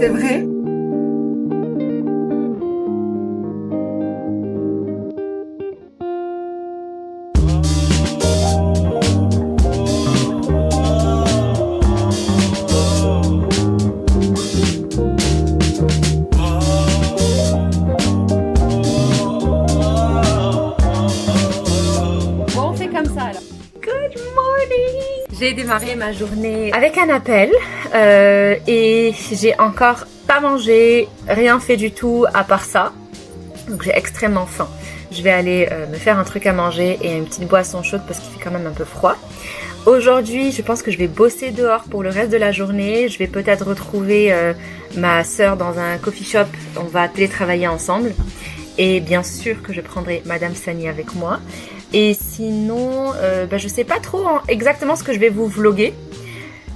C'est vrai? Bon, on fait comme ça alors. Good morning! J'ai démarré ma journée avec un appel et j'ai encore pas mangé, rien fait du tout à part ça. Donc j'ai extrêmement faim. Je vais aller me faire un truc à manger et une petite boisson chaude parce qu'il fait quand même un peu froid. Aujourd'hui, je pense que je vais bosser dehors pour le reste de la journée. Je vais peut-être retrouver ma sœur dans un coffee shop. On va télétravailler ensemble. Et bien sûr que je prendrai Madame Sani avec moi. Et sinon, je sais pas trop exactement ce que je vais vous vlogger.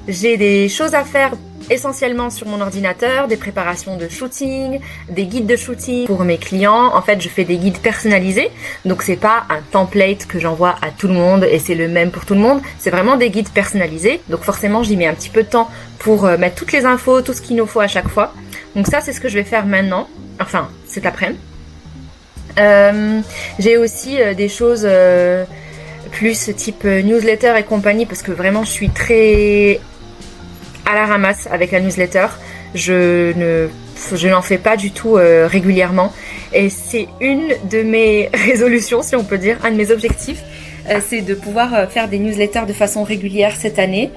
J'ai des choses à faire essentiellement sur mon ordinateur, des préparations de shooting, des guides de shooting pour mes clients. En fait, je fais des guides personnalisés, donc c'est pas un template que j'envoie à tout le monde et c'est le même pour tout le monde. C'est vraiment des guides personnalisés, donc forcément j'y mets un petit peu de temps pour mettre toutes les infos, tout ce qu'il nous faut à chaque fois. Donc ça, c'est ce que je vais faire maintenant, enfin cet après-midi. J'ai aussi des choses plus type newsletter et compagnie parce que vraiment je suis très à la ramasse avec la newsletter. Je n'en fais pas du tout régulièrement et c'est une de mes résolutions, si on peut dire, un de mes objectifs, c'est de pouvoir faire des newsletters de façon régulière cette année.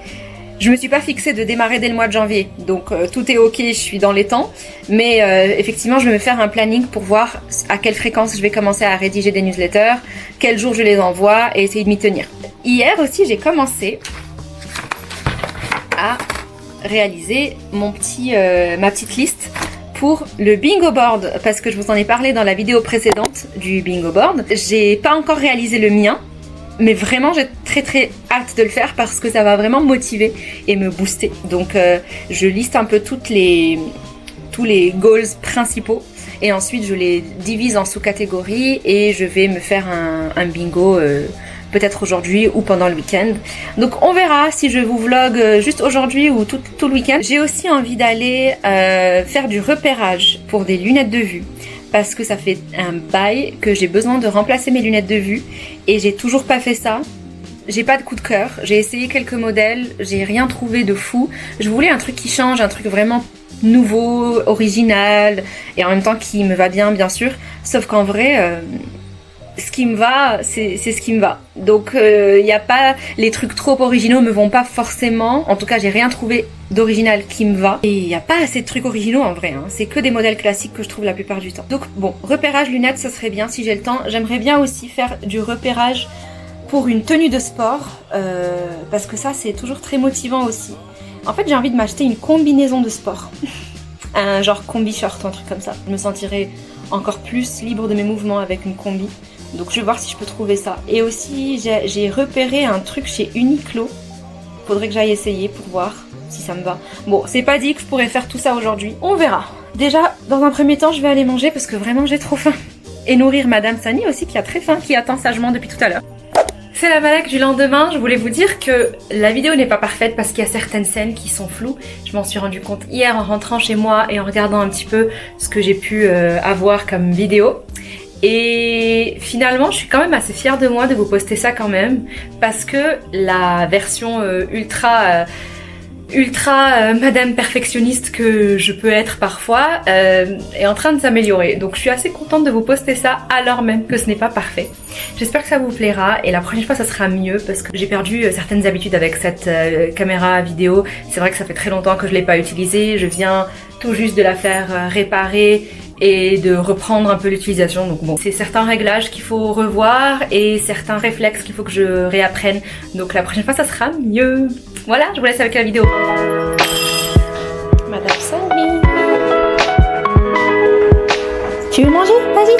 Je me suis pas fixée de démarrer dès le mois de janvier, donc tout est ok, je suis dans les temps, mais effectivement je vais me faire un planning pour voir à quelle fréquence je vais commencer à rédiger des newsletters, quel jour je les envoie et essayer de m'y tenir. Hier aussi j'ai commencé à réaliser ma petite liste pour le bingo board, parce que je vous en ai parlé dans la vidéo précédente du bingo board. J'ai pas encore réalisé le mien, mais vraiment j'ai très hâte de le faire parce que ça va vraiment me motiver et me booster. Donc je liste un peu tous les goals principaux et ensuite je les divise en sous-catégories et je vais me faire un bingo peut-être aujourd'hui ou pendant le week-end. Donc on verra si je vous vlog juste aujourd'hui ou tout le week-end. J'ai aussi envie d'aller faire du repérage pour des lunettes de vue, parce que ça fait un bail que j'ai besoin de remplacer mes lunettes de vue et j'ai toujours pas fait ça. J'ai pas de coup de cœur, j'ai essayé quelques modèles, j'ai rien trouvé de fou. Je voulais un truc qui change, un truc vraiment nouveau, original et en même temps qui me va bien sûr. Sauf qu'en vrai, ce qui me va, c'est ce qui me va. Donc y a pas, les trucs trop originaux me vont pas forcément. En tout cas, j'ai rien trouvé d'original qui me va. Et il y a pas assez de trucs originaux en vrai, hein. C'est que des modèles classiques que je trouve la plupart du temps. Donc bon, repérage lunettes, ça serait bien si j'ai le temps. J'aimerais bien aussi faire du repérage pour une tenue de sport, parce que ça c'est toujours très motivant aussi. En fait, j'ai envie de m'acheter une combinaison de sport. Un genre combi short, un truc comme ça. Je me sentirais encore plus libre de mes mouvements avec une combi. Donc je vais voir si je peux trouver ça. Et aussi j'ai repéré un truc chez Uniqlo. Faudrait que j'aille essayer pour voir si ça me va. Bon, c'est pas dit que je pourrais faire tout ça aujourd'hui. On verra. Déjà, dans un premier temps, je vais aller manger parce que vraiment j'ai trop faim. Et nourrir Madame Sani aussi qui a très faim, qui attend sagement depuis tout à l'heure. C'est la Malak du lendemain. Je voulais vous dire que la vidéo n'est pas parfaite parce qu'il y a certaines scènes qui sont floues. Je m'en suis rendu compte hier en rentrant chez moi et en regardant un petit peu ce que j'ai pu avoir comme vidéo. Et finalement, je suis quand même assez fière de moi de vous poster ça quand même, parce que la version ultra madame perfectionniste que je peux être parfois est en train de s'améliorer. Donc je suis assez contente de vous poster ça alors même que ce n'est pas parfait. J'espère que ça vous plaira et la prochaine fois ça sera mieux parce que j'ai perdu certaines habitudes avec cette caméra vidéo. C'est vrai que ça fait très longtemps que je l'ai pas utilisée, je viens tout juste de la faire réparer et de reprendre un peu l'utilisation. Donc bon, c'est certains réglages qu'il faut revoir et certains réflexes qu'il faut que je réapprenne. Donc la prochaine fois ça sera mieux. Voilà, je vous laisse avec la vidéo. Madame Sani. Tu veux manger? Vas-y.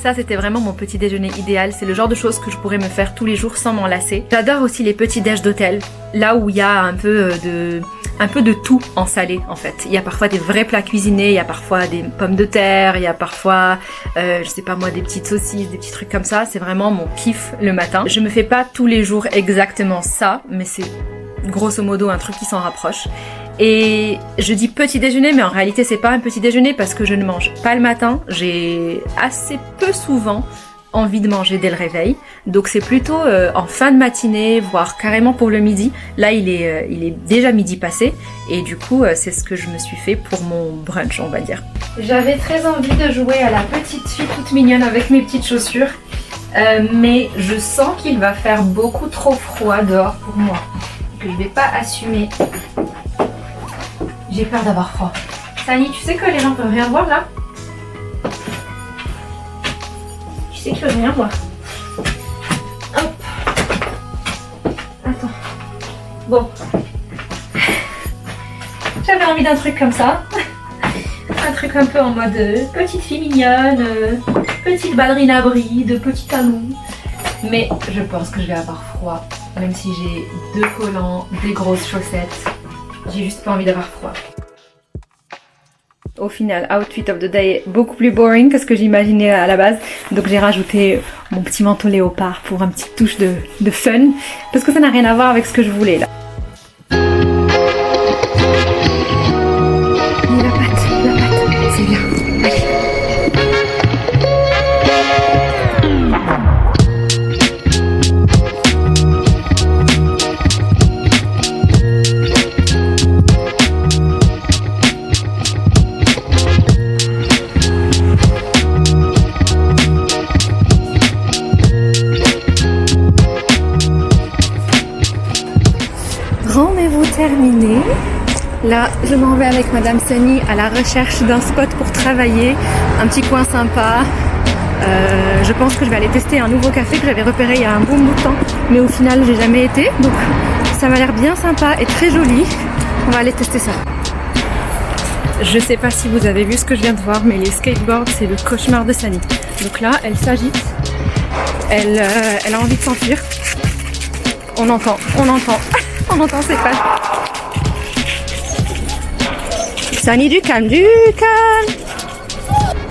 Ça, c'était vraiment mon petit déjeuner idéal. C'est le genre de choses que je pourrais me faire tous les jours sans m'en lasser. J'adore aussi les petits déj d'hôtel, là où il y a un peu de tout en salé en fait. Il y a parfois des vrais plats cuisinés, il y a parfois des pommes de terre, il y a parfois, je sais pas moi, des petites saucisses, des petits trucs comme ça. C'est vraiment mon kiff le matin. Je me fais pas tous les jours exactement ça, mais c'est grosso modo un truc qui s'en rapproche. Et je dis petit déjeuner, mais en réalité c'est pas un petit déjeuner parce que je ne mange pas le matin. J'ai assez peu souvent envie de manger dès le réveil. Donc c'est plutôt en fin de matinée, voire carrément pour le midi. Là il est déjà midi passé et du coup c'est ce que je me suis fait pour mon brunch, on va dire. J'avais très envie de jouer à la petite fille toute mignonne avec mes petites chaussures. Mais je sens qu'il va faire beaucoup trop froid dehors pour moi. Que je vais pas assumer. J'ai peur d'avoir froid. Sani, tu sais que les gens peuvent rien voir là? Tu sais qu'ils peuvent rien voir. Hop. Attends. Bon. J'avais envie d'un truc comme ça. Un truc un peu en mode petite fille mignonne, petite ballerina bride, petit talon. Mais je pense que je vais avoir froid. Même si j'ai 2 collants, des grosses chaussettes. J'ai juste pas envie d'avoir froid. Au final, outfit of the day beaucoup plus boring que ce que j'imaginais à la base. Donc j'ai rajouté mon petit manteau léopard pour une petite touche de fun. Parce que ça n'a rien à voir avec ce que je voulais là. Et la pâte, c'est bien. Allez. Rendez-vous terminé. Là, je m'en vais avec Madame Sani à la recherche d'un spot pour travailler, un petit coin sympa. Je pense que je vais aller tester un nouveau café que j'avais repéré il y a un bon bout de temps, mais au final j'ai jamais été. Donc ça m'a l'air bien sympa et très joli. On va aller tester ça. Je sais pas si vous avez vu ce que je viens de voir, mais les skateboards c'est le cauchemar de Sani. Donc là, elle s'agite, elle a envie de s'enfuir. On entend ses pas. Sani, du calme,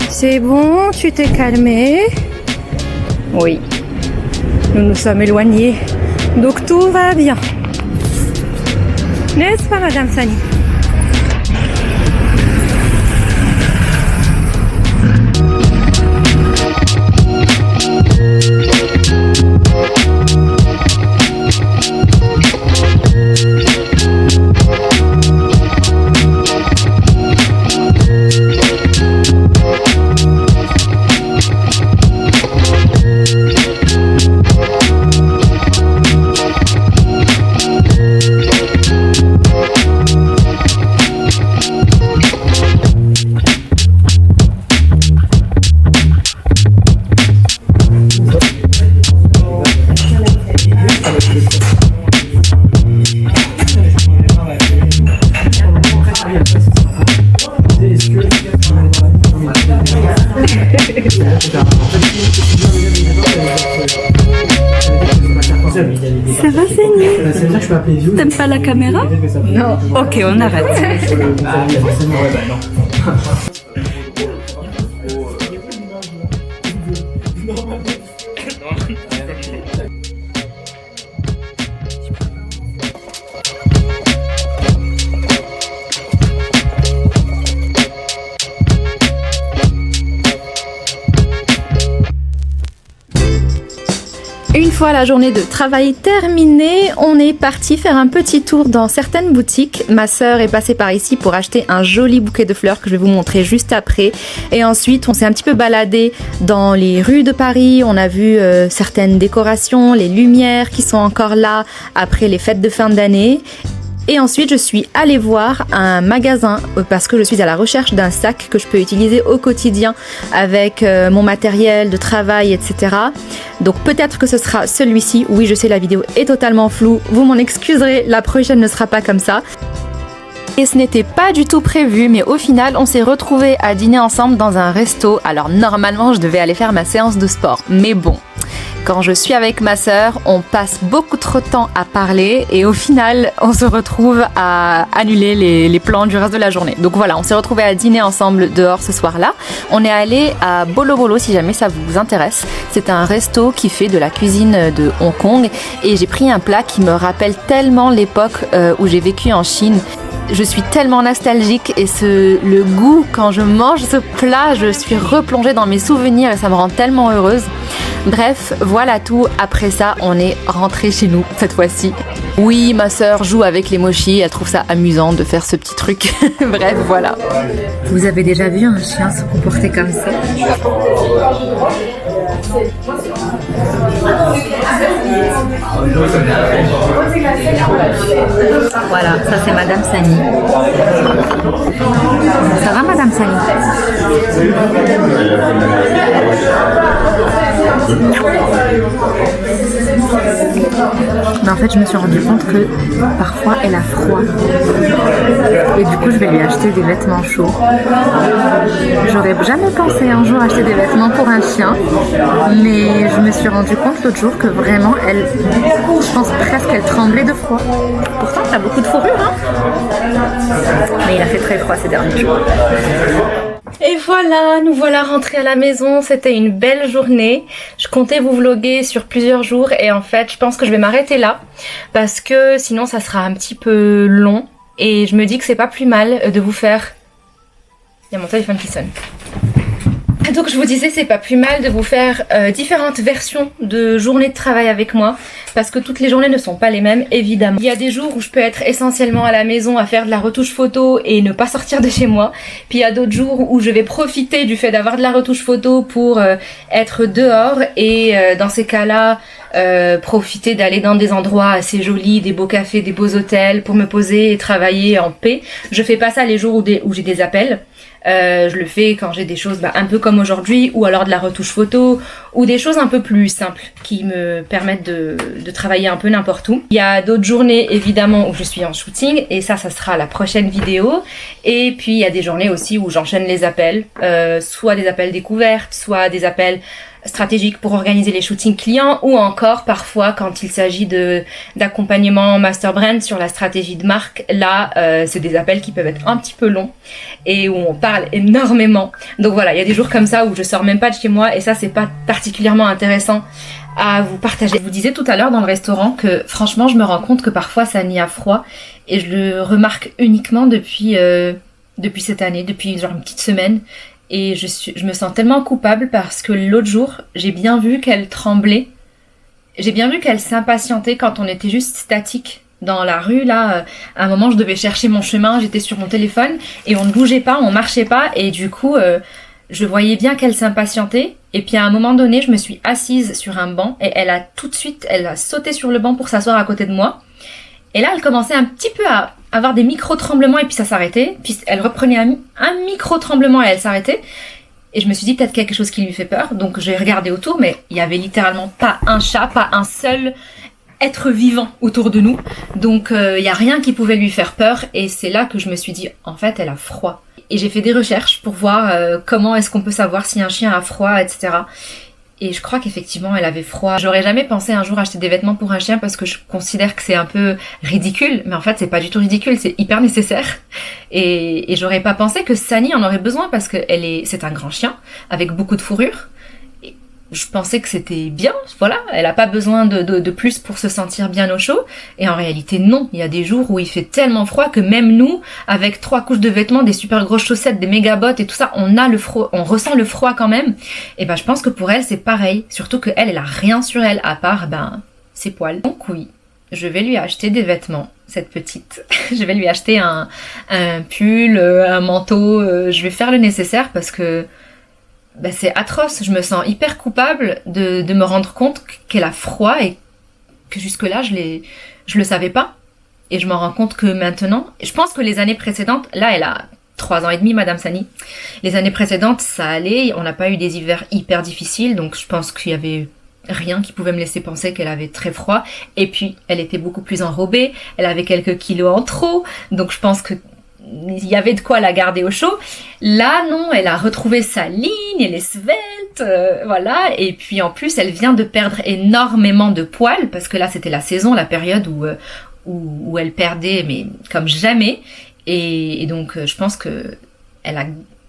C'est bon, tu t'es calmé. Oui, nous nous sommes éloignés, donc tout va bien. N'est-ce pas, Madame Sani? Ça va, Sani? T'aimes pas la caméra? Non. Ok, on arrête. Une fois la journée de travail terminée, on est parti faire un petit tour dans certaines boutiques. Ma sœur est passée par ici pour acheter un joli bouquet de fleurs que je vais vous montrer juste après. Et ensuite, on s'est un petit peu baladé dans les rues de Paris. On a vu certaines décorations, les lumières qui sont encore là après les fêtes de fin d'année. Et ensuite, je suis allée voir un magasin parce que je suis à la recherche d'un sac que je peux utiliser au quotidien avec mon matériel de travail, etc. Donc peut-être que ce sera celui-ci. Oui, je sais, la vidéo est totalement floue. Vous m'en excuserez, la prochaine ne sera pas comme ça. Et ce n'était pas du tout prévu, mais au final, on s'est retrouvés à dîner ensemble dans un resto. Alors normalement, je devais aller faire ma séance de sport, mais bon. Quand je suis avec ma sœur, on passe beaucoup trop de temps à parler et au final, on se retrouve à annuler les plans du reste de la journée. Donc voilà, on s'est retrouvés à dîner ensemble dehors ce soir-là. On est allé à Bolo Bolo si jamais ça vous intéresse. C'est un resto qui fait de la cuisine de Hong Kong et j'ai pris un plat qui me rappelle tellement l'époque où j'ai vécu en Chine. Je suis tellement nostalgique et le goût, quand je mange ce plat, je suis replongée dans mes souvenirs et ça me rend tellement heureuse. Bref, voilà tout. Après ça, on est rentré chez nous cette fois-ci. Oui, ma sœur joue avec les mochis, elle trouve ça amusant de faire ce petit truc. Bref, voilà. Vous avez déjà vu un chien se comporter comme ça? Voilà, ça c'est Madame Sani. Ça va Madame Sani? Mais en fait, je me suis rendu compte que parfois elle a froid. Et du coup, je vais lui acheter des vêtements chauds. J'aurais jamais pensé un jour acheter des vêtements pour un chien, mais je me suis rendu compte l'autre jour que vraiment, je pense presque qu'elle tremblait de froid. Pourtant, t'as beaucoup de fourrure, hein? Mais il a fait très froid ces derniers jours. Et voilà, nous voilà rentrés à la maison, c'était une belle journée. Je comptais vous vlogger sur plusieurs jours et en fait je pense que je vais m'arrêter là parce que sinon ça sera un petit peu long et je me dis que c'est pas plus mal de vous faire... Il y a mon téléphone qui sonne. Donc je vous disais, c'est pas plus mal de vous faire différentes versions de journées de travail avec moi parce que toutes les journées ne sont pas les mêmes, évidemment. Il y a des jours où je peux être essentiellement à la maison à faire de la retouche photo et ne pas sortir de chez moi. Puis il y a d'autres jours où je vais profiter du fait d'avoir de la retouche photo pour être dehors et dans ces cas-là profiter d'aller dans des endroits assez jolis, des beaux cafés, des beaux hôtels pour me poser et travailler en paix. Je fais pas ça les jours où j'ai des appels. Je le fais quand j'ai des choses un peu comme aujourd'hui ou alors de la retouche photo ou des choses un peu plus simples qui me permettent de travailler un peu n'importe où. Il y a d'autres journées évidemment où je suis en shooting et ça sera la prochaine vidéo. Et puis il y a des journées aussi où j'enchaîne les appels, soit des appels découvertes, soit des appels stratégiques pour organiser les shootings clients ou encore parfois quand il s'agit d'accompagnement master brand sur la stratégie de marque. Là c'est des appels qui peuvent être un petit peu longs et où on parle énormément. Donc voilà, il y a des jours comme ça où je sors même pas de chez moi et ça c'est pas particulièrement intéressant à vous partager. Je vous disais tout à l'heure dans le restaurant que franchement je me rends compte que parfois ça n'y a froid et je le remarque uniquement depuis cette année, depuis genre une petite semaine. Et je me sens tellement coupable parce que l'autre jour, j'ai bien vu qu'elle tremblait. J'ai bien vu qu'elle s'impatientait quand on était juste statique dans la rue. Là, à un moment, je devais chercher mon chemin, j'étais sur mon téléphone et on ne bougeait pas, on marchait pas. Et du coup, je voyais bien qu'elle s'impatientait. Et puis à un moment donné, je me suis assise sur un banc et elle a sauté sur le banc pour s'asseoir à côté de moi. Et là, elle commençait un petit peu à avoir des micro-tremblements et puis ça s'arrêtait. Puis elle reprenait un micro-tremblement et elle s'arrêtait. Et je me suis dit peut-être quelque chose qui lui fait peur. Donc j'ai regardé autour, mais il y avait littéralement pas un chat, pas un seul être vivant autour de nous. Donc il y a rien qui pouvait lui faire peur. Et c'est là que je me suis dit, en fait, elle a froid. Et j'ai fait des recherches pour voir comment est-ce qu'on peut savoir si un chien a froid, etc. Et je crois qu'effectivement, elle avait froid. J'aurais jamais pensé un jour acheter des vêtements pour un chien parce que je considère que c'est un peu ridicule. Mais en fait, c'est pas du tout ridicule, c'est hyper nécessaire. Et j'aurais pas pensé que Sani en aurait besoin parce que c'est un grand chien avec beaucoup de fourrure. Et je pensais que c'était bien, voilà. Elle a pas besoin de plus pour se sentir bien au chaud. Et en réalité, non. Il y a des jours où il fait tellement froid que même nous, avec 3 couches de vêtements, des super grosses chaussettes, des méga bottes et tout ça, on ressent le froid quand même. Et je pense que pour elle, c'est pareil. Surtout que elle a rien sur elle, à part, ses poils. Donc oui, je vais lui acheter des vêtements, cette petite. Je vais lui acheter un pull, un manteau. Je vais faire le nécessaire parce que c'est atroce. Je me sens hyper coupable de me rendre compte qu'elle a froid et que jusque-là, je le savais pas. Et je m'en rends compte que maintenant, je pense que les années précédentes, là, elle a 3 ans et demi, Madame Sani. Les années précédentes, ça allait. On n'a pas eu des hivers hyper difficiles. Donc, je pense qu'il y avait rien qui pouvait me laisser penser qu'elle avait très froid. Et puis, elle était beaucoup plus enrobée. Elle avait quelques kilos en trop. Donc, je pense que il y avait de quoi la garder au chaud. Là, non, elle a retrouvé sa ligne, elle est svelte, voilà. Et puis en plus, elle vient de perdre énormément de poils, parce que là, c'était la saison, la période où elle perdait, mais comme jamais. Et donc, je pense que elle a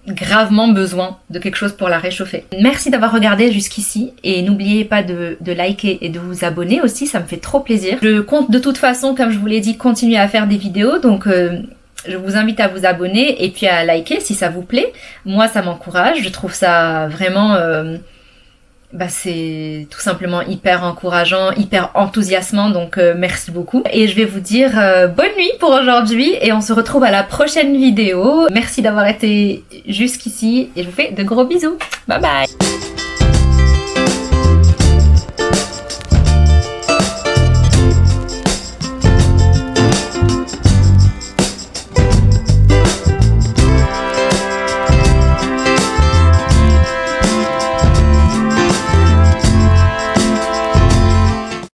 gravement besoin de quelque chose pour la réchauffer. Merci d'avoir regardé jusqu'ici et n'oubliez pas de liker et de vous abonner aussi, ça me fait trop plaisir. Je compte de toute façon, comme je vous l'ai dit, continuer à faire des vidéos, donc je vous invite à vous abonner et puis à liker si ça vous plaît. Moi, ça m'encourage, je trouve ça vraiment... c'est tout simplement hyper encourageant, hyper enthousiasmant, donc merci beaucoup. Et je vais vous dire bonne nuit pour aujourd'hui et on se retrouve à la prochaine vidéo. Merci d'avoir été jusqu'ici et je vous fais de gros bisous. Bye bye.